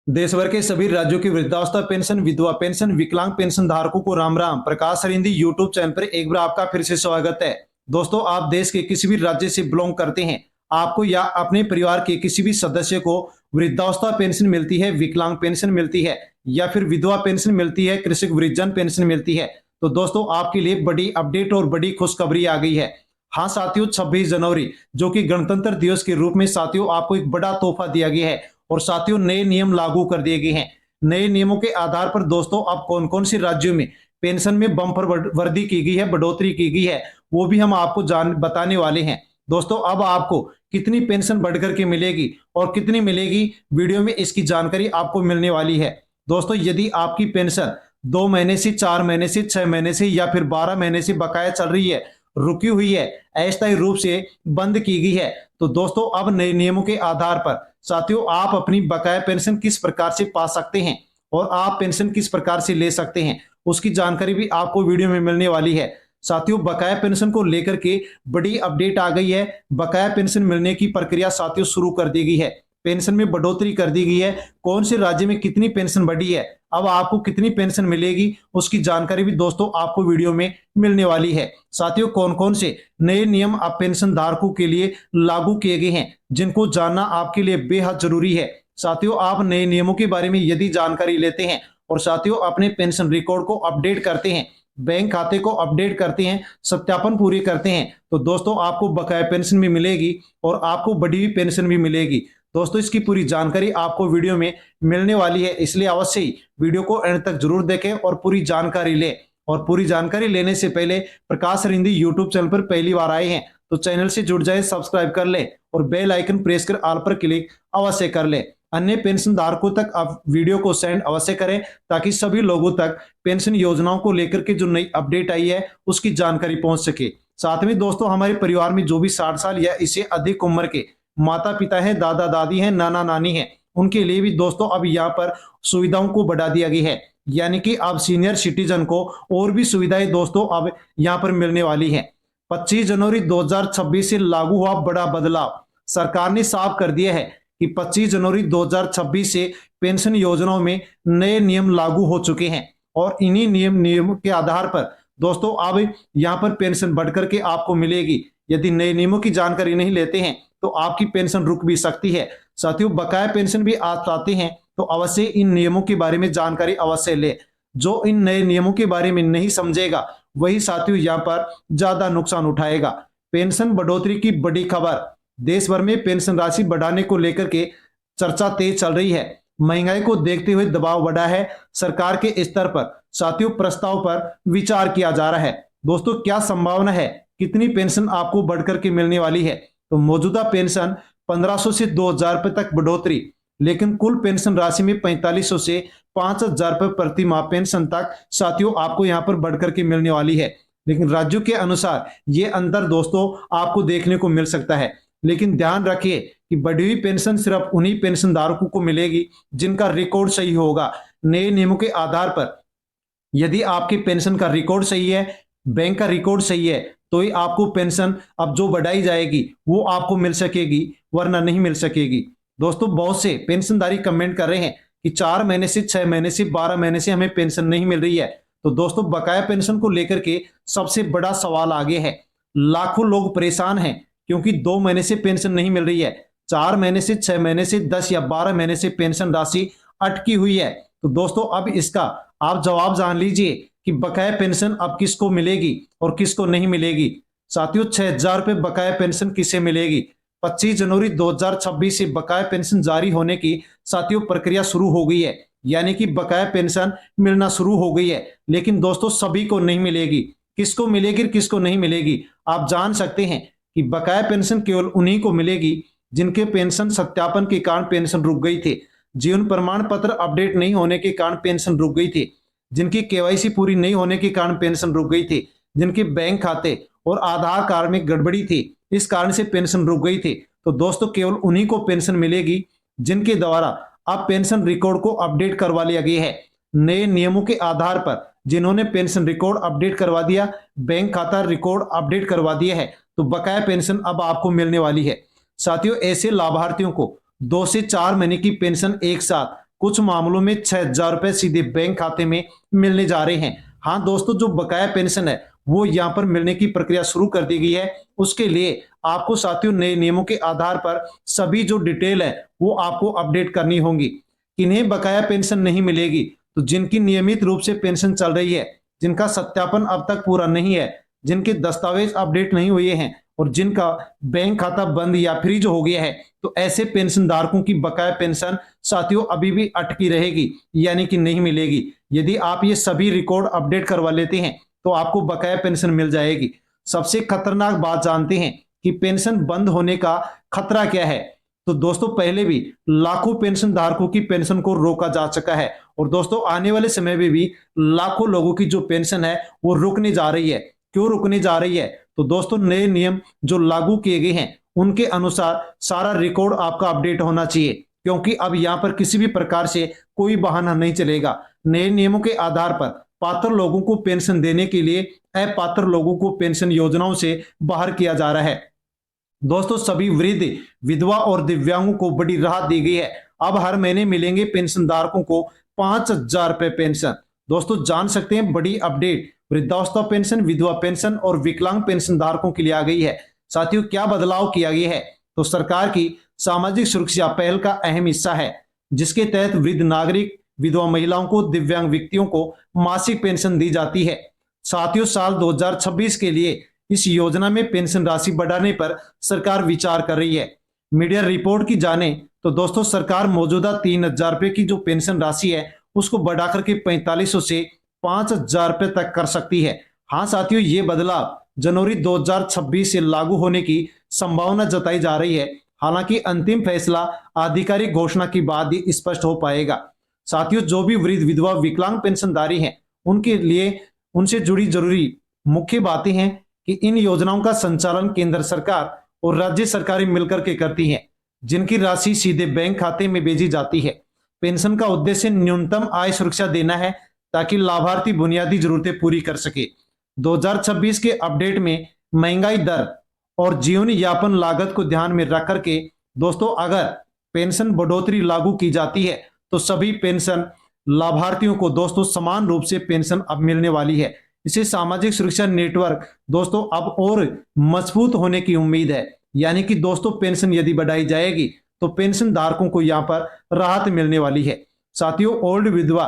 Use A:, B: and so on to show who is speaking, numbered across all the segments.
A: देश भर के सभी राज्यों की वृद्धावस्था पेंशन, विधवा पेंशन, विकलांग पेंशन धारकों को राम राम। प्रकाश सरिंदी यूट्यूब चैनल पर एक बार आपका फिर से स्वागत है। दोस्तों, आप देश के किसी भी राज्य से बिलोंग करते हैं, आपको या अपने परिवार के किसी भी सदस्य को वृद्धावस्था पेंशन मिलती है, विकलांग पेंशन मिलती है या फिर विधवा पेंशन मिलती है, कृषक वृद्धजन पेंशन मिलती है, तो दोस्तों आपके लिए बड़ी अपडेट और बड़ी खुशखबरी आ गई है। हाँ साथियों, 26 जनवरी जो कि गणतंत्र दिवस के रूप में साथियों आपको एक बड़ा तोहफा दिया गया है और साथियों नए नियम लागू कर दिए गए हैं। नए नियमों के आधार पर दोस्तों अब कौन कौन से राज्यों में पेंशन में बम्पर वृद्धि की गई है, बढ़ोतरी की गई है, वो भी हम आपको जान बताने वाले हैं। दोस्तों, अब आपको कितनी पेंशन बढ़ करके मिलेगी और कितनी मिलेगी, वीडियो में इसकी जानकारी आपको मिलने वाली है। दोस्तों, यदि आपकी पेंशन 2 महीने से, 4 महीने से, 6 महीने से या फिर 12 महीने से बकाया चल रही है, रुकी हुई है, अस्थायी रूप से बंद की गई है, तो दोस्तों अब नए नियमों के आधार पर साथियों आप अपनी बकाया पेंशन किस प्रकार से पा सकते हैं और आप पेंशन किस प्रकार से ले सकते हैं, उसकी जानकारी भी आपको वीडियो में मिलने वाली है। साथियों, बकाया पेंशन को लेकर के बड़ी अपडेट आ गई है। बकाया पेंशन मिलने की प्रक्रिया साथियों शुरू कर दी गई है। पेंशन में बढ़ोतरी कर दी गई है। कौन से राज्य में कितनी पेंशन बढ़ी है, अब आपको कितनी पेंशन मिलेगी, उसकी जानकारी भी दोस्तों आपको वीडियो में मिलने वाली है। साथियों, कौन कौन से नए नियम अब पेंशन धारकों के लिए लागू किए गए हैं, जिनको जानना आपके लिए बेहद जरूरी है। साथियों, आप नए नियमों के बारे में यदि जानकारी लेते हैं और साथियों अपने पेंशन रिकॉर्ड को अपडेट करते हैं, बैंक खाते को अपडेट करते हैं, सत्यापन पूरी करते हैं, तो दोस्तों आपको बकाया पेंशन भी मिलेगी और आपको बढ़ी हुई पेंशन भी मिलेगी। दोस्तों, इसकी पूरी जानकारी आपको वीडियो में मिलने वाली है, इसलिए अवश्य ही वीडियो को अंत तक जरूर देखें और पूरी जानकारी लें। और पूरी जानकारी लेने से पहले प्रकाश सरिंदी यूट्यूब चैनल पर पहली बार आए हैं तो चैनल से जुड़ जाए, सब्सक्राइब कर ले और बेल आइकन प्रेस कर ऑल पर क्लिक अवश्य कर ले। अन्य पेंशन धारकों तक आप वीडियो को सेंड अवश्य करें ताकि सभी लोगों तक पेंशन योजनाओं को लेकर के जो नई अपडेट आई है उसकी जानकारी पहुंच सके। साथ में दोस्तों, हमारे परिवार में जो भी 60 साल या इससे अधिक उम्र के माता पिता है, दादा दादी हैं, नाना नानी हैं, उनके लिए भी दोस्तों अब यहाँ पर सुविधाओं को बढ़ा दिया गया है, यानी कि अब सीनियर सिटीजन को और भी सुविधाएं दोस्तों अब यहाँ पर मिलने वाली है। 25 जनवरी 2026 से लागू हुआ बड़ा बदलाव। सरकार ने साफ कर दिया है कि 25 जनवरी 2026 से पेंशन योजनाओं में नए नियम लागू हो चुके हैं और इन्हीं नियम के आधार पर दोस्तों अब यहाँ पर पेंशन बढ़ करके आपको मिलेगी। यदि नए नियमों की जानकारी नहीं लेते हैं तो आपकी पेंशन रुक भी सकती है। साथियों, बकाया पेंशन भी आप चाहते हैं तो अवश्य इन नियमों के बारे में जानकारी अवश्य ले। जो इन नए नियमों के बारे में नहीं समझेगा वही साथियों यहाँ पर ज्यादा नुकसान उठाएगा। पेंशन बढ़ोतरी की बड़ी खबर। देश भर में पेंशन राशि बढ़ाने को लेकर के चर्चा तेज चल रही है। महंगाई को देखते हुए दबाव बढ़ा है। सरकार के स्तर पर साथियों प्रस्ताव पर विचार किया जा रहा है। दोस्तों, क्या संभावना है, कितनी पेंशन आपको बढ़कर के मिलने वाली है, तो मौजूदा पेंशन 1500 से 2000 रुपए तक बढ़ोतरी, लेकिन कुल पेंशन राशि में 4500 से 5000 रुपए प्रति माह पेंशन तक साथियों आपको यहां पर बढ़कर के मिलने वाली है। लेकिन राज्यों के अनुसार ये अंतर दोस्तों आपको देखने को मिल सकता है। लेकिन ध्यान रखिए कि बढ़ी हुई पेंशन सिर्फ उन्हीं पेंशन धारकों को मिलेगी जिनका रिकॉर्ड सही होगा। नए नियमों के आधार पर यदि आपके पेंशन का रिकॉर्ड सही है, बैंक का रिकॉर्ड सही है, तो ही आपको पेंशन अब जो बढ़ाई जाएगी वो आपको मिल सकेगी, वरना नहीं मिल सकेगी। दोस्तों, बहुत से पेंशनधारी कमेंट कर रहे हैं कि 4 महीने से, 6 महीने से, 12 महीने से हमें पेंशन नहीं मिल रही है। तो दोस्तों, बकाया पेंशन को लेकर के सबसे बड़ा सवाल आगे है। लाखों लोग परेशान हैं क्योंकि 2 महीने से पेंशन नहीं मिल रही है, 4 महीने से, 6 महीने से, 10 या 12 महीने से पेंशन राशि अटकी हुई है। तो दोस्तों, अब इसका आप जवाब जान लीजिए कि बकाया पेंशन अब किसको मिलेगी और किसको नहीं मिलेगी। साथियों, 6000 रुपए बकाया पेंशन किसे मिलेगी। 25 जनवरी 2026 से बकाया पेंशन जारी होने की साथियों प्रक्रिया शुरू हो गई है, यानी कि बकाया पेंशन मिलना शुरू हो गई है। लेकिन दोस्तों, सभी को नहीं मिलेगी। किसको मिलेगी, किसको नहीं मिलेगी, आप जान सकते हैं कि बकाया पेंशन केवल उन्हीं को मिलेगी जिनके पेंशन सत्यापन के कारण पेंशन रुक गई थी, जीवन प्रमाण पत्र अपडेट नहीं होने के कारण पेंशन रुक गई थी, जिनकी केवाईसी पूरी नहीं होने के कारण पेंशन रुक गई थी, जिनके बैंक खाते और आधार कार्ड में गड़बड़ी थी, इस कारण से पेंशन रुक गई थी। तो दोस्तों, केवल उन्हीं को पेंशन मिलेगी जिनके द्वारा अब पेंशन रिकॉर्ड को अपडेट करवा लिया गया है। नए नियमों के आधार पर जिन्होंने पेंशन रिकॉर्ड अपडेट करवा दिया, बैंक खाता रिकॉर्ड अपडेट करवा दिया है, तो बकाया पेंशन अब आपको मिलने वाली है। साथियों, ऐसे लाभार्थियों को 2 से 4 महीने की पेंशन एक साथ कुछ मामलों में 6,000 रुपए सीधे बैंक खाते में मिलने जा रहे हैं। हाँ दोस्तों, जो बकाया पेंशन है वो यहाँ पर मिलने की प्रक्रिया शुरू कर दी गई है। उसके लिए आपको साथियों नए नियमों के आधार पर सभी जो डिटेल है वो आपको अपडेट करनी होगी। किन्हें बकाया पेंशन नहीं मिलेगी? तो जिनकी नियमित रूप से पेंशन चल रही है, जिनका सत्यापन अब तक पूरा नहीं है, जिनके दस्तावेज अपडेट नहीं हुए हैं और जिनका बैंक खाता बंद या फ्रीज हो गया है, तो ऐसे पेंशन धारकों की बकाया पेंशन साथियों अभी भी अटकी रहेगी, यानी कि नहीं मिलेगी। यदि आप ये सभी रिकॉर्ड अपडेट करवा लेते हैं तो आपको बकाया पेंशन मिल जाएगी। सबसे खतरनाक बात जानते हैं कि पेंशन बंद होने का खतरा क्या है? तो दोस्तों, पहले भी लाखों पेंशन धारकों की पेंशन को रोका जा चुका है और दोस्तों आने वाले समय में भी लाखों लोगों की जो पेंशन है वो रुकने जा रही है। क्यों रुकने जा रही है? तो दोस्तों, नए नियम जो लागू किए गए हैं उनके अनुसार सारा रिकॉर्ड आपका अपडेट होना चाहिए, क्योंकि अब यहाँ पर किसी भी प्रकार से कोई बहाना नहीं चलेगा। नए नियमों के आधार पर पात्र लोगों को पेंशन देने के लिए अपात्र लोगों को पेंशन योजनाओं से बाहर किया जा रहा है। दोस्तों, सभी वृद्ध, विधवा और दिव्यांगों को बड़ी राहत दी गई है। अब हर महीने मिलेंगे पेंशन धारकों को 5,000 रुपए पेंशन। दोस्तों, जान सकते हैं बड़ी अपडेट वृद्धावस्था पेंशन, विधवा पेंशन और विकलांग पेंशन धारकों के लिए आ गई है। साथियों, क्या बदलाव किया गया है? तो सरकार की सामाजिक सुरक्षा पहल का अहम हिस्सा है, जिसके तहत वृद्ध नागरिक, विधवा महिलाओं को, दिव्यांग व्यक्तियों को मासिक पेंशन दी जाती है। साथियों, साल 2026 के लिए इस योजना में पेंशन राशि बढ़ाने पर सरकार विचार कर रही है। मीडिया रिपोर्ट की जाने तो दोस्तों, सरकार मौजूदा 3,000 रुपए की जो पेंशन राशि है उसको बढ़ाकर के 4,500 से 5,000 रुपए तक कर सकती है। हाँ साथियों, ये बदलाव जनवरी 2026 से लागू होने की संभावना जताई जा रही है। हालांकि अंतिम फैसला आधिकारिक घोषणा के बाद ही स्पष्ट हो पाएगा। साथियों, जो भी वृद्ध, विधवा, विकलांग पेंशनधारी हैं उनके लिए उनसे जुड़ी जरूरी मुख्य बातें हैं कि इन योजनाओं का संचालन केंद्र सरकार और राज्य सरकारें मिलकर के करती हैं, जिनकी राशि सीधे बैंक खाते में भेजी जाती है। पेंशन का उद्देश्य न्यूनतम आय सुरक्षा देना है ताकि लाभार्थी बुनियादी जरूरतें पूरी कर सके। 2026 के अपडेट में महंगाई दर और जीवन यापन लागत को ध्यान में रख करके दोस्तों, अगर पेंशन बढ़ोतरी लागू की जाती है तो सभी पेंशन लाभार्थियों को दोस्तों समान रूप से पेंशन अब मिलने वाली है। इसे सामाजिक सुरक्षा नेटवर्क दोस्तों अब और मजबूत होने की उम्मीद है। यानी कि दोस्तों, पेंशन यदि बढ़ाई जाएगी तो पेंशन धारकों को यहाँ पर राहत मिलने वाली है। साथियों, ओल्ड विधवा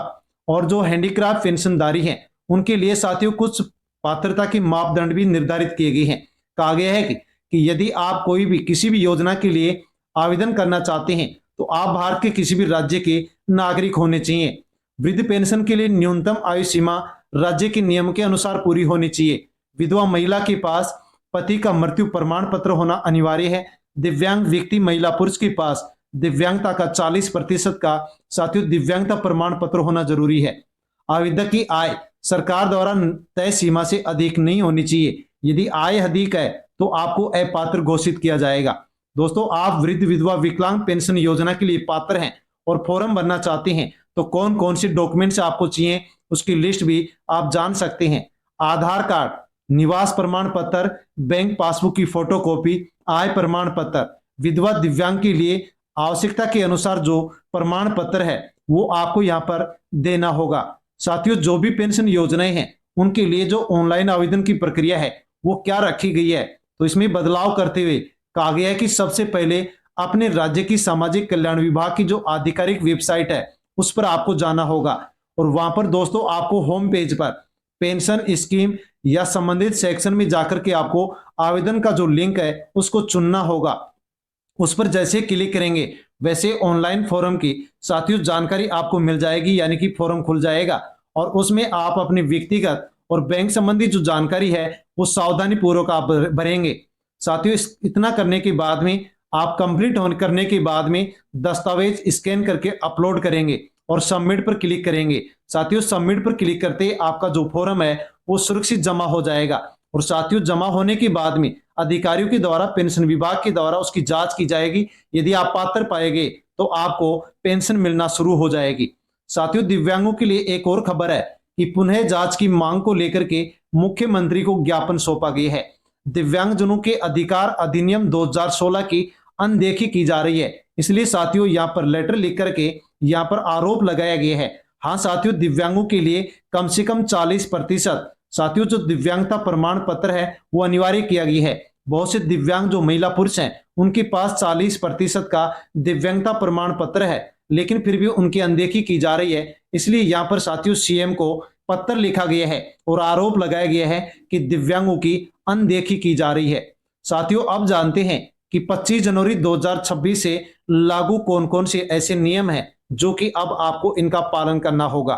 A: और जो हैंडीक्राफ्ट पेंशनधारी हैं उनके लिए साथियों कुछ पात्रता के मापदंड भी निर्धारित किए गए हैं। कहा गया है कि यदि आप कोई भी किसी भी योजना के लिए आवेदन करना चाहते हैं तो आप भारत के किसी भी राज्य के नागरिक होने चाहिए। वृद्ध पेंशन के लिए न्यूनतम आयु सीमा राज्य के नियम के अनुसार पूरी होनी चाहिए। विधवा महिला के पास पति का मृत्यु प्रमाण पत्र होना अनिवार्य है। दिव्यांग व्यक्ति, महिला पुरुष के पास दिव्यांगता का 40% का साथियों दिव्यांगता प्रमाण पत्र होना जरूरी है। आवेदक की आय सरकार द्वारा तय सीमा से अधिक नहीं होनी चाहिए। यदि आय अधिक है तो आपको अपात्र घोषित किया जाएगा। दोस्तों, आप वृद्ध, विधवा, विकलांग पेंशन योजना के लिए पात्र हैं और फॉर्म भरना चाहते हैं तो कौन कौन से डॉक्यूमेंट्स आपको चाहिए उसकी लिस्ट भी आप जान सकते हैं। आधार कार्ड, निवास प्रमाण पत्र, बैंक पासबुक की फोटोकॉपी, आय प्रमाण पत्र। विधवा दिव्यांग के लिए आवश्यकता के अनुसार जो प्रमाण पत्र है वो आपको यहाँ पर देना होगा। साथियों, जो भी पेंशन योजनाएं हैं उनके लिए जो ऑनलाइन आवेदन की प्रक्रिया है वो क्या रखी गई है, तो इसमें बदलाव करते हुए कहा गया है कि सबसे पहले अपने राज्य की सामाजिक कल्याण विभाग की जो आधिकारिक वेबसाइट है उस पर आपको जाना होगा और वहां पर दोस्तों आपको होम पेज पर पेंशन स्कीम या संबंधित सेक्शन में जाकर के आपको आवेदन का जो लिंक है उसको चुनना होगा। उस पर जैसे क्लिक करेंगे वैसे ऑनलाइन फॉर्म की साथियों जानकारी आपको मिल जाएगी, यानी कि फॉर्म खुल जाएगा और उसमें आप अपनी व्यक्तिगत और बैंक संबंधी जो जानकारी है वो सावधानी पूर्वक आप भरेंगे। साथियों, इतना करने के बाद में आप कंप्लीट करने के बाद में दस्तावेज स्कैन करके अपलोड करेंगे और सबमिट पर क्लिक करेंगे। साथियों, सबमिट पर क्लिक करते आपका जो फॉर्म है वो सुरक्षित जमा हो जाएगा और साथियों जमा होने के बाद में अधिकारियों के द्वारा, पेंशन विभाग के द्वारा उसकी जांच की जाएगी। यदि आप पात्र पाए गए तो आपको पेंशन मिलना शुरू हो जाएगी। साथियों, दिव्यांगों के लिए एक और खबर है कि पुनः जांच की मांग को लेकर के मुख्यमंत्री को ज्ञापन सौंपा गया है। दिव्यांगजनों के अधिकार अधिनियम 2016 की अनदेखी की जा रही है, इसलिए साथियों यहाँ पर लेटर लिख करके यहाँ पर आरोप लगाया गया है। हाँ साथियों, दिव्यांगों के लिए कम से कम 40% साथियों जो दिव्यांगता प्रमाण पत्र है वो अनिवार्य किया गया है। बहुत से दिव्यांग जो महिला पुरुष हैं उनके पास 40% का दिव्यांगता प्रमाण पत्र है, लेकिन फिर भी उनकी अनदेखी की जा रही है। इसलिए यहाँ पर साथियों सीएम को पत्र लिखा गया है और आरोप लगाया गया है कि दिव्यांगों की अनदेखी की जा रही है। साथियों अब जानते हैं कि 25 जनवरी 2026 से लागू कौन कौन से ऐसे नियम हैं जो कि अब आपको इनका पालन करना होगा।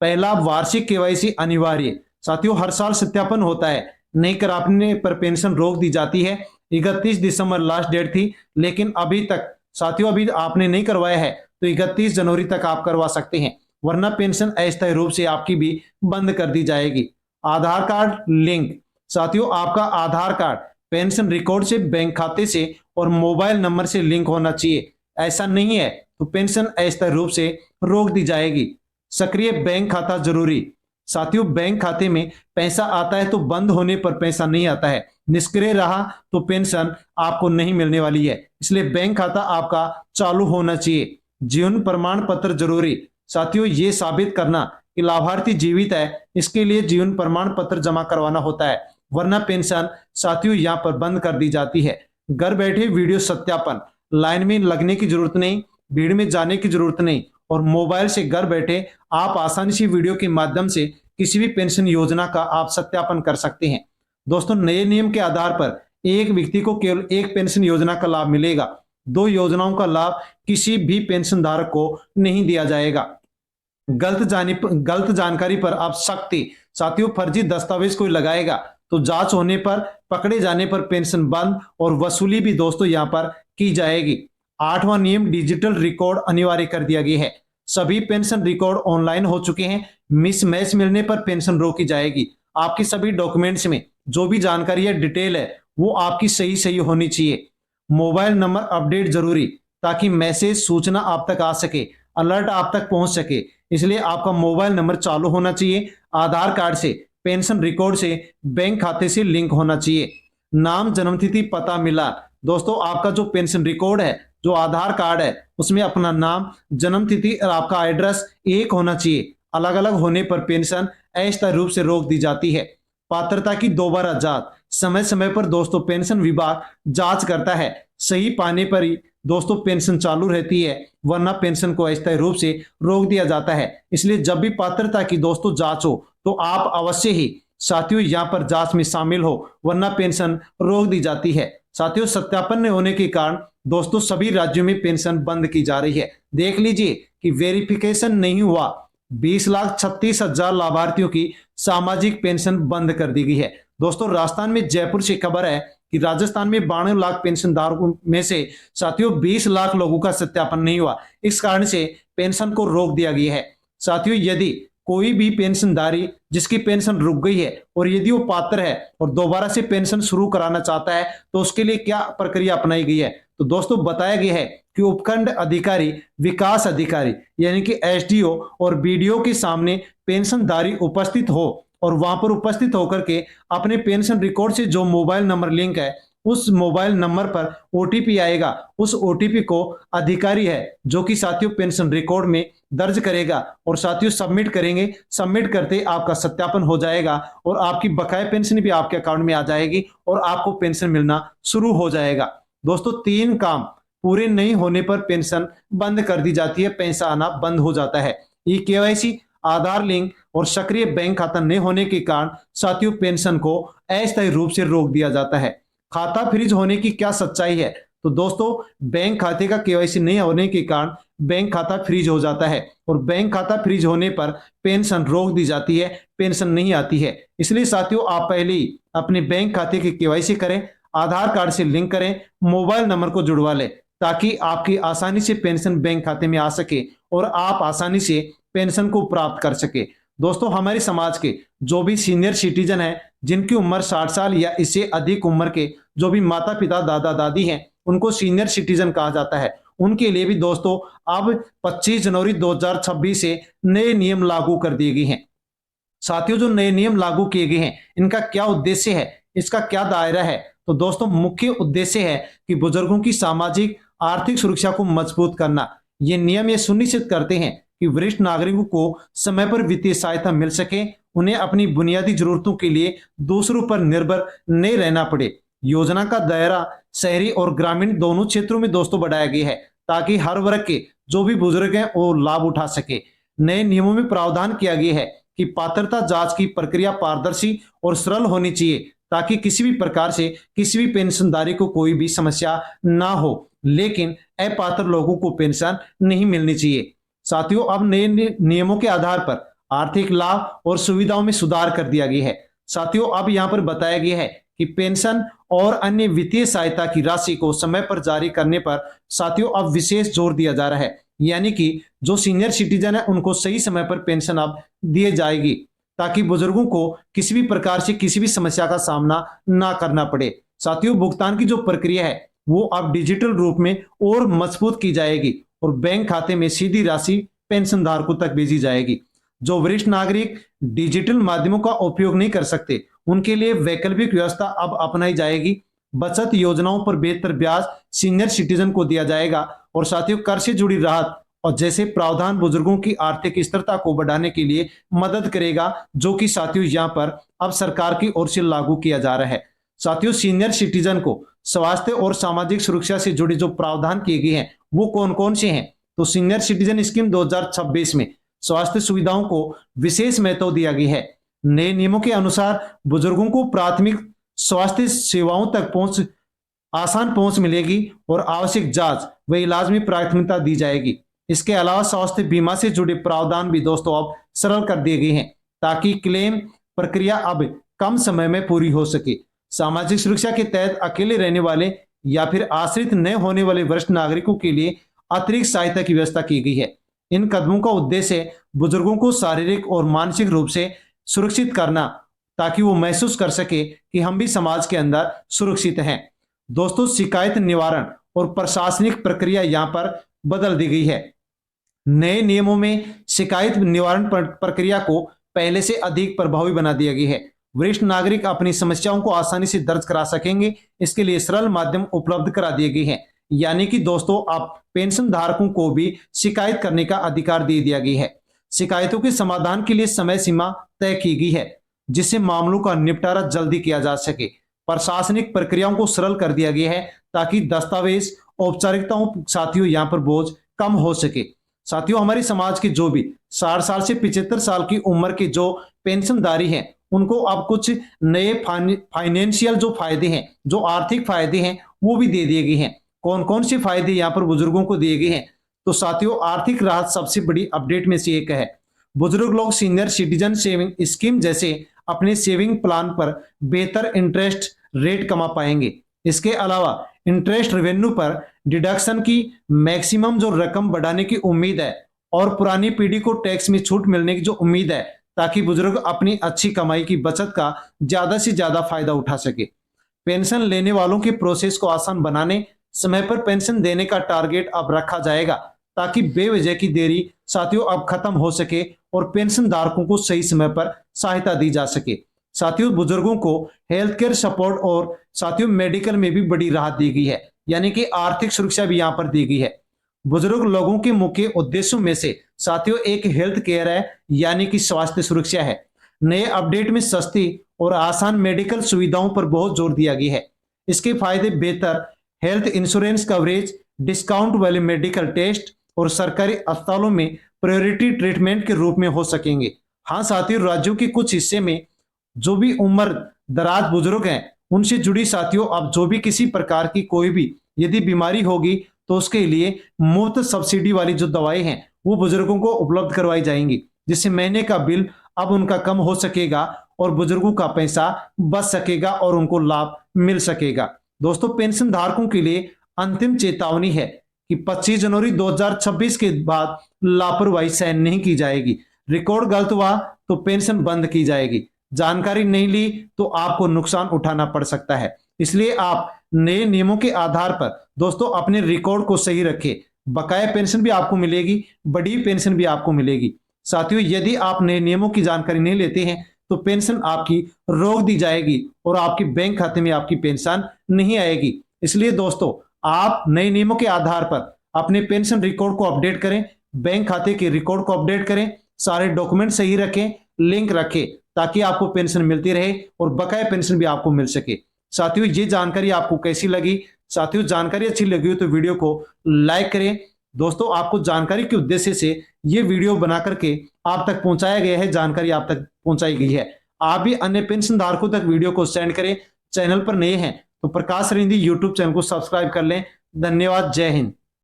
A: पहला, वार्षिक केवाईसी अनिवार्य। साथियों हर साल सत्यापन होता है, नहीं कराने पर पेंशन रोक दी जाती है। 31 दिसंबर लास्ट डेट थी, लेकिन अभी तक साथियों अभी आपने नहीं करवाया है तो 31 जनवरी तक आप करवा सकते हैं, वरना पेंशन अस्थायी रूप से आपकी भी बंद कर दी जाएगी। आधार कार्ड लिंक। साथियों आपका आधार कार्ड पेंशन रिकॉर्ड से, बैंक खाते से और मोबाइल नंबर से लिंक होना चाहिए। ऐसा नहीं है तो पेंशन अस्थायी रूप से रोक दी जाएगी। सक्रिय बैंक खाता जरूरी। साथियों बैंक खाते में पैसा आता है तो बंद होने पर पैसा नहीं आता है, निष्क्रिय रहा तो पेंशन आपको नहीं मिलने वाली है, इसलिए बैंक खाता आपका चालू होना चाहिए। जीवन प्रमाण पत्र जरूरी। साथियों ये साबित करना कि लाभार्थी जीवित है, इसके लिए जीवन प्रमाण पत्र जमा करवाना होता है, वरना पेंशन साथियों यहाँ पर बंद कर दी जाती है। घर बैठे वीडियो सत्यापन। लाइन में लगने की जरूरत नहीं, भीड़ में जाने की जरूरत नहीं, और मोबाइल से घर बैठे आप आसानी से वीडियो के माध्यम से किसी भी पेंशन योजना का आप सत्यापन कर सकते हैं। दोस्तों नए नियम के आधार पर एक व्यक्ति को केवल एक पेंशन योजना का लाभ मिलेगा, 2 योजनाओं का लाभ किसी भी पेंशन धारक को नहीं दिया जाएगा। गलत जानकारी पर आप सख्ती। साथियों फर्जी दस्तावेज कोई लगाएगा तो जांच होने पर, पकड़े जाने पर पेंशन बंद और वसूली भी दोस्तों यहां पर की जाएगी। 8वां नियम, डिजिटल रिकॉर्ड अनिवार्य कर दिया गया है। सभी पेंशन रिकॉर्ड ऑनलाइन हो चुके हैं, मिसमैच मिलने पर पेंशन रोकी जाएगी। आपकी सभी डॉक्यूमेंट्स में जो भी जानकारी है, डिटेल है, वो आपकी सही सही होनी चाहिए। मोबाइल नंबर अपडेट जरूरी, ताकि मैसेज सूचना आप तक आ सके, अलर्ट आप तक पहुंच सके, इसलिए आपका मोबाइल नंबर चालू होना चाहिए। आधार कार्ड से, पेंशन रिकॉर्ड से, बैंक खाते से लिंक होना चाहिए। नाम, जन्मतिथि, पता मिला। दोस्तों आपका जो पेंशन रिकॉर्ड है, जो आधार कार्ड है, उसमें अपना नाम, जन्मतिथि और आपका एड्रेस एक होना चाहिए। अलग अलग होने पर पेंशन अस्थायी रूप से रोक दी जाती है। पात्रता की दोबारा जांच। समय समय पर दोस्तों पेंशन विभाग जांच करता है, सही पाने पर ही दोस्तों पेंशन चालू रहती है, वरना पेंशन को अस्थायी रूप से रोक दिया जाता है। इसलिए जब भी पात्रता की दोस्तों जांच हो तो आप अवश्य ही साथियों यहाँ पर जांच में शामिल हो, वरना पेंशन रोक दी जाती है। साथियों सत्यापन न होने के कारण दोस्तों सभी राज्यों में पेंशन बंद की जा रही है। देख लीजिए कि वेरिफिकेशन नहीं हुआ, 20,36,000 लाभार्थियों की सामाजिक पेंशन बंद कर दी गई है। दोस्तों राजस्थान में जयपुर से खबर है कि राजस्थान में 92 लाख पेंशन धारकों में से साथियों 20 लाख लोगों का सत्यापन नहीं हुआ, इस कारण से पेंशन को रोक दिया गया है। साथियों यदि कोई भी पेंशनधारी जिसकी पेंशन रुक गई है और यदि वो पात्र है और दोबारा से पेंशन शुरू कराना चाहता है तो उसके लिए क्या प्रक्रिया अपनाई गई है, तो दोस्तों बताया गया है कि उपखंड अधिकारी, विकास अधिकारी यानी कि एसडीओ और बीडीओ के सामने पेंशनधारी उपस्थित हो और वहां पर उपस्थित होकर के अपने पेंशन रिकॉर्ड से जो मोबाइल नंबर लिंक है उस मोबाइल नंबर पर ओटीपी आएगा, उस ओटीपी को अधिकारी है जो कि साथियों पेंशन रिकॉर्ड में दर्ज करेगा और साथियों सबमिट करेंगे। सबमिट करते आपका सत्यापन हो जाएगा और आपकी बकाया पेंशन भी आपके अकाउंट में आ जाएगी और आपको पेंशन मिलना शुरू हो जाएगा। दोस्तों 3 काम पूरे नहीं होने पर पेंशन बंद कर दी जाती है, पैसा आना बंद हो जाता है। ई केवाईसी, आधार लिंक और सक्रिय बैंक खाता नहीं होने के कारण साथियों पेंशन को अस्थायी रूप से रोक दिया जाता है। खाता फ्रीज होने की क्या सच्चाई है, तो दोस्तों बैंक खाते का केवाईसी नहीं होने के कारण बैंक खाता फ्रीज हो जाता है और बैंक खाता फ्रीज होने पर पेंशन रोक दी जाती है, पेंशन नहीं आती है। इसलिए साथियों आप पहले ही अपने बैंक खाते की केवाईसी करें, आधार कार्ड से लिंक करें, मोबाइल नंबर को जुड़वा लें, ताकि आपकी आसानी से पेंशन बैंक खाते में आ सके और आप आसानी से पेंशन को प्राप्त कर सके। दोस्तों हमारे समाज के जो भी सीनियर सिटीजन हैं, जिनकी उम्र 60 साल या इससे अधिक उम्र के जो भी माता पिता, दादा दादी हैं, उनको सीनियर सिटीजन कहा जाता है। उनके लिए भी दोस्तों अब 25 जनवरी 2026 से नए नियम लागू कर दिए गए हैं। साथियों जो नए नियम लागू किए गए हैं इनका क्या उद्देश्य है, इसका क्या दायरा है, तो दोस्तों मुख्य उद्देश्य है कि बुजुर्गों की सामाजिक आर्थिक सुरक्षा को मजबूत करना। ये नियम ये सुनिश्चित करते हैं कि वरिष्ठ नागरिकों को समय पर वित्तीय सहायता मिल सके, उन्हें अपनी बुनियादी जरूरतों के लिए दूसरों पर निर्भर नहीं रहना पड़े। योजना का दायरा शहरी और ग्रामीण दोनों क्षेत्रों में दोस्तों बढ़ाया गया है, ताकि हर वर्ग के जो भी बुजुर्ग हैं वो लाभ उठा सके। नए नियमों में प्रावधान किया गया है कि पात्रता जांच की प्रक्रिया पारदर्शी और सरल होनी चाहिए, ताकि किसी भी प्रकार से किसी भी पेंशनधारी को कोई भी समस्या ना हो, लेकिन अपात्र लोगों को पेंशन नहीं मिलनी चाहिए। साथियों, अब नए नियमों के आधार पर आर्थिक लाभ और सुविधाओं में सुधार कर दिया गया है। साथियों, अब यहाँ पर बताया गया है कि पेंशन और अन्य वित्तीय सहायता की राशि को समय पर जारी करने पर साथियों अब विशेष जोर दिया जा रहा है, यानी कि जो सीनियर सिटीजन है उनको सही समय पर पेंशन अब दिए जाएगी, ताकि बुजुर्गों को किसी भी प्रकार से किसी भी समस्या का सामना ना करना पड़े। साथियों, भुगतान की जो प्रक्रिया है वो अब डिजिटल रूप में और मजबूत की जाएगी और बैंक खाते में सीधी राशि पेंशन धारकों तक भेजी जाएगी। जो वरिष्ठ नागरिक डिजिटल माध्यमों का उपयोग नहीं कर सकते, उनके लिए वैकल्पिक व्यवस्था अब अपनाई जाएगी। बचत योजनाओं पर बेहतर ब्याज सीनियर सिटीजन को दिया जाएगा और साथियों कर से जुड़ी राहत और जैसे प्रावधान बुजुर्गों की आर्थिक स्थिरता को बढ़ाने के लिए मदद करेगा, जो कि साथियों यहाँ पर अब सरकार की ओर से लागू किया जा रहा है। साथियों, सीनियर सिटीजन को स्वास्थ्य और सामाजिक सुरक्षा से जुड़े जो प्रावधान किए गए हैं वो कौन कौन से हैं? तो सीनियर सिटीजन स्कीम 2026 में स्वास्थ्य सुविधाओं को विशेष महत्व दिया गया है। नए नियमों के अनुसार बुजुर्गों को प्राथमिक स्वास्थ्य सेवाओं तक आसान पहुंच मिलेगी और आवश्यक जांच व इलाज में प्राथमिकता दी जाएगी। इसके अलावा स्वास्थ्य बीमा से जुड़े प्रावधान भी दोस्तों अब सरल कर दिए गए हैं, ताकि क्लेम प्रक्रिया अब कम समय में पूरी हो सके। सामाजिक सुरक्षा के तहत अकेले रहने वाले या फिर आश्रित न होने वाले वरिष्ठ नागरिकों के लिए अतिरिक्त सहायता की व्यवस्था की गई है। इन कदमों का उद्देश्य बुजुर्गों को शारीरिक और मानसिक रूप से सुरक्षित करना, ताकि वो महसूस कर सके कि हम भी समाज के अंदर सुरक्षित हैं। दोस्तों, शिकायत निवारण और प्रशासनिक प्रक्रिया यहाँ पर बदल दी गई है। नए नियमों में शिकायत निवारण प्रक्रिया को पहले से अधिक प्रभावी बना दिया गया है। वरिष्ठ नागरिक अपनी समस्याओं को आसानी से दर्ज करा सकेंगे। इसके लिए सरल माध्यम उपलब्ध करा दिए गए हैं, यानी कि दोस्तों अब पेंशन धारकों को भी शिकायत करने का अधिकार दे दिया गया है। शिकायतों के समाधान के लिए समय सीमा तय की गई है, जिससे मामलों का निपटारा जल्दी किया जा सके। प्रशासनिक प्रक्रियाओं को सरल कर दिया गया है, ताकि दस्तावेज औपचारिकताओं साथियों यहाँ पर बोझ कम हो सके। साथियों, हमारे समाज के जो भी 60 साल से 75 साल की उम्र के जो पेंशनधारी हैं, उनको अब कुछ नए फाइनेंशियल जो फायदे हैं, जो आर्थिक फायदे हैं, वो भी दे दिए गए हैं। कौन कौन से फायदे यहाँ पर बुजुर्गों को दिए गए हैं? तो साथियों, आर्थिक राहत सबसे बड़ी अपडेट में से एक है। बुजुर्ग लोग सीनियर सिटीजन सेविंग स्कीम जैसे अपने सेविंग प्लान पर बेहतर इंटरेस्ट रेट कमा पाएंगे। इसके अलावा इंटरेस्ट रेवेन्यू पर डिडक्शन की मैक्सिमम जो रकम बढ़ाने की उम्मीद है और पुरानी पीढ़ी को टैक्स में छूट मिलने की जो उम्मीद है, ताकि बुजुर्ग अपनी अच्छी कमाई की बचत का ज्यादा से ज्यादा फायदा उठा सके। पेंशन लेने वालों के प्रोसेस को आसान बनाने, समय पर पेंशन देने का टारगेट अब रखा जाएगा, ताकि बेवजह की देरी साथियों अब खत्म हो सके और पेंशन धारकों को सही समय पर सहायता दी जा सके। साथियों, बुजुर्गों को हेल्थ केयर सपोर्ट और साथियों मेडिकल में भी बड़ी राहत दी गई है, यानी कि आर्थिक सुरक्षा भी यहाँ पर दी गई है। बुजुर्ग लोगों के मुख्य उद्देश्यों में से साथियों एक हेल्थ केयर है, यानी कि स्वास्थ्य सुरक्षा है। नए अपडेट में सस्ती और आसान मेडिकल सुविधाओं पर बहुत जोर दिया गया है। इसके फायदे बेहतर हेल्थ इंश्योरेंस कवरेज, डिस्काउंट वाले मेडिकल टेस्ट और सरकारी अस्पतालों में प्रायोरिटी ट्रीटमेंट के रूप में हो सकेंगे। हाँ साथियों, राज्यों के कुछ हिस्से में जो भी उम्र दराज बुजुर्ग हैं, उनसे जुड़ी साथियों अब जो भी किसी प्रकार की कोई भी यदि बीमारी होगी, तो उसके लिए मुफ्त सब्सिडी वाली जो दवाएं हैं वो बुजुर्गों को उपलब्ध करवाई जाएंगी, जिससे महीने का बिल अब उनका कम हो सकेगा और बुजुर्गों का पैसा बच सकेगा और उनको लाभ मिल सकेगा। दोस्तों, पेंशन धारकों के लिए अंतिम चेतावनी है कि 25 जनवरी 2026 के बाद लापरवाही सहन नहीं की जाएगी। रिकॉर्ड गलत हुआ तो पेंशन बंद की जाएगी। जानकारी नहीं ली तो आपको नुकसान उठाना पड़ सकता है। इसलिए आप नए नियमों के आधार पर दोस्तों अपने रिकॉर्ड को सही रखें। बकाया पेंशन भी आपको मिलेगी, बड़ी पेंशन भी आपको मिलेगी। साथियों, यदि आप नए नियमों की जानकारी नहीं लेते हैं तो पेंशन आपकी रोक दी जाएगी और आपके बैंक खाते में आपकी पेंशन नहीं आएगी। इसलिए दोस्तों, आप नए नियमों के आधार पर अपने पेंशन रिकॉर्ड को अपडेट करें, बैंक खाते के रिकॉर्ड को अपडेट करें, सारे डॉक्यूमेंट सही रखें, लिंक रखें, ताकि आपको पेंशन मिलती रहे और बकाया पेंशन भी आपको मिल सके। साथियों, ये जानकारी आपको कैसी लगी? साथियों, जानकारी अच्छी लगी हो तो वीडियो को लाइक करें। दोस्तों, आपको जानकारी के उद्देश्य से ये वीडियो बना करके आप तक पहुंचाया गया है, जानकारी आप तक पहुंचाई गई है। आप भी अन्य पेंशन धारकों तक वीडियो को सेंड करें। चैनल पर नए हैं तो प्रकाश रिंदी यूट्यूब चैनल को सब्सक्राइब कर लें। धन्यवाद। जय हिंद।